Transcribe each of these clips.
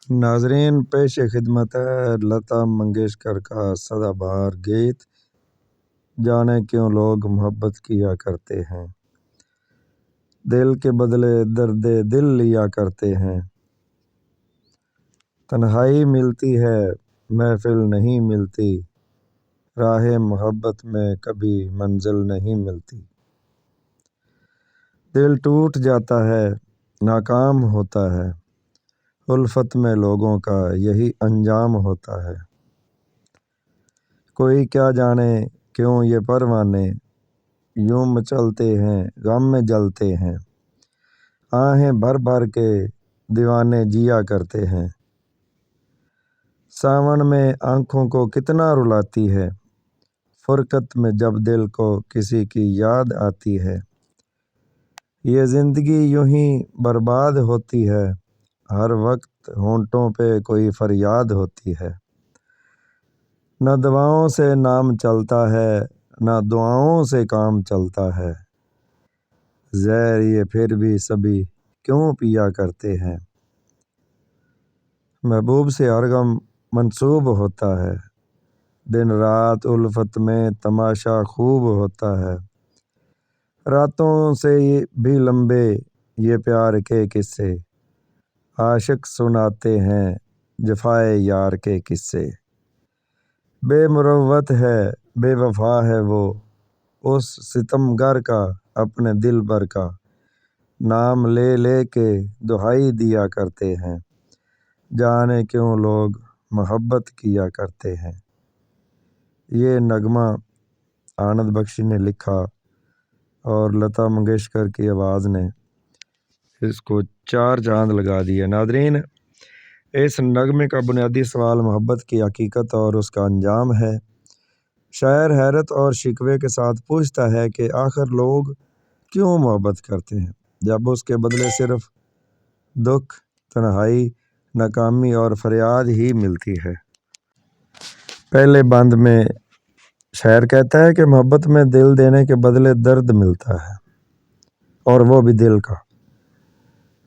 ناظرین، پیش خدمت ہے لتا منگیشکر کا سدا بہار گیت جانے کیوں لوگ محبت کیا کرتے ہیں، دل کے بدلے درد دل لیا کرتے ہیں۔ تنہائی ملتی ہے محفل نہیں ملتی، راہ محبت میں کبھی منزل نہیں ملتی۔ دل ٹوٹ جاتا ہے ناکام ہوتا ہے، الفت میں لوگوں کا یہی انجام ہوتا ہے۔ کوئی کیا جانے کیوں یہ پروانے، یوں مچلتے ہیں غم میں جلتے ہیں۔ آہیں بھر بھر کے دیوانے جیا کرتے ہیں، ساون میں آنکھوں کو کتنا رلاتی ہے، فرقت میں جب دل کو کسی کی یاد آتی ہے۔ یہ زندگی یوں ہی برباد ہوتی ہے، ہر وقت ہونٹوں پہ کوئی فریاد ہوتی ہے۔ نہ دواؤں سے نام چلتا ہے، نہ دعاؤں سے کام چلتا ہے، زہر یہ پھر بھی سبھی کیوں پیا کرتے ہیں۔ محبوب سے ہر غم منسوب ہوتا ہے، دن رات الفت میں تماشا خوب ہوتا ہے۔ راتوں سے بھی لمبے یہ پیار کے قصے، عاشق سناتے ہیں جفائے یار کے قصے۔ بے مروت ہے بے وفا ہے وہ، اس ستم گر کا اپنے دل بر کا، نام لے لے کے دہائی دیا کرتے ہیں، جانے کیوں لوگ محبت کیا کرتے ہیں۔ یہ نغمہ آنند بخشی نے لکھا اور لتا منگیشکر کی آواز نے اس کو 4 چاند لگا دیا۔ ناظرین، اس نغمے کا بنیادی سوال محبت کی حقیقت اور اس کا انجام ہے۔ شاعر حیرت اور شکوے کے ساتھ پوچھتا ہے کہ آخر لوگ کیوں محبت کرتے ہیں، جب اس کے بدلے صرف دکھ، تنہائی، ناکامی اور فریاد ہی ملتی ہے۔ پہلے بند میں شاعر کہتا ہے کہ محبت میں دل دینے کے بدلے درد ملتا ہے، اور وہ بھی دل کا۔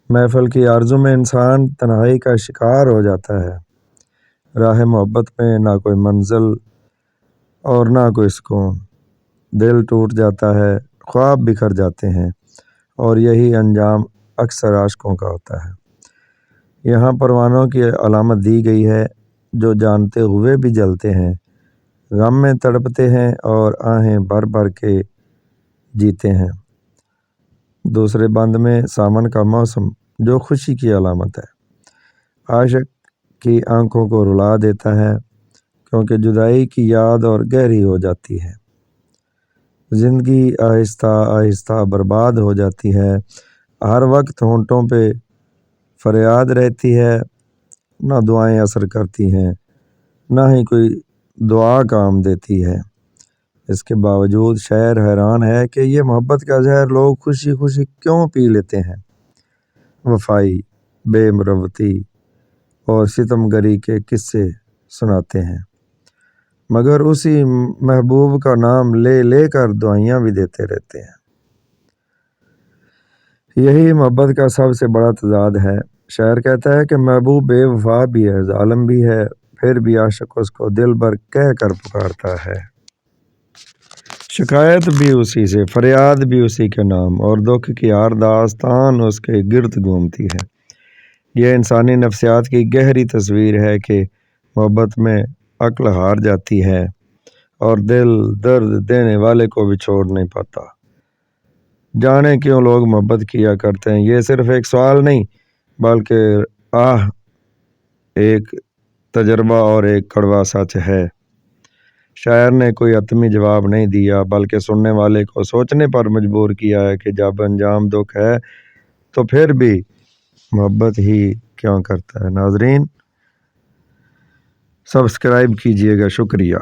محفل کی آرزو میں انسان تنہائی کا شکار ہو جاتا ہے۔ راہ محبت میں نہ کوئی منزل اور نہ کوئی سکون، دل ٹوٹ جاتا ہے، خواب بکھر جاتے ہیں، اور یہی انجام اکثر عاشقوں کا ہوتا ہے۔ یہاں پروانوں کی علامت دی گئی ہے جو جانتے ہوئے بھی جلتے ہیں، غم میں تڑپتے ہیں اور آہیں بھر بھر کے جیتے ہیں۔ دوسرے بند میں ساون کا موسم جو خوشی کی علامت ہے، عاشق کی آنکھوں کو رلا دیتا ہے کیونکہ جدائی کی یاد اور گہری ہو جاتی ہے۔ زندگی آہستہ آہستہ برباد ہو جاتی ہے، ہر وقت ہونٹوں پہ فریاد رہتی ہے، نہ دعائیں اثر کرتی ہیں، نہ ہی کوئی دعا کام دیتی ہے۔ اس کے باوجود شاعر حیران ہے کہ یہ محبت کا زہر لوگ خوشی خوشی کیوں پی لیتے ہیں۔ وفائی، بے مروتی اور ستم گری کے قصے سناتے ہیں، مگر اسی محبوب کا نام لے لے کر دعائیاں بھی دیتے رہتے ہیں۔ یہی محبت کا سب سے بڑا تضاد ہے۔ شاعر کہتا ہے کہ محبوب بے وفا بھی ہے، ظالم بھی ہے، پھر بھی عاشق اس کو دل بھر کہہ کر پکارتا ہے۔ شکایت بھی اسی سے، فریاد بھی اسی کے نام، اور دکھ کی ہر داستان اس کے گرد گھومتی ہے۔ یہ انسانی نفسیات کی گہری تصویر ہے کہ محبت میں عقل ہار جاتی ہے اور دل درد دینے والے کو بھی چھوڑ نہیں پاتا۔ جانے کیوں لوگ محبت کیا کرتے ہیں، یہ صرف ایک سوال نہیں بلکہ ایک تجربہ اور ایک کڑوا سچ ہے۔ شاعر نے کوئی حتمی جواب نہیں دیا بلکہ سننے والے کو سوچنے پر مجبور کیا ہے کہ جب انجام دکھ ہے تو پھر بھی محبت ہی کیوں کرتا ہے۔ ناظرین، سبسکرائب کیجیے گا، شکریہ۔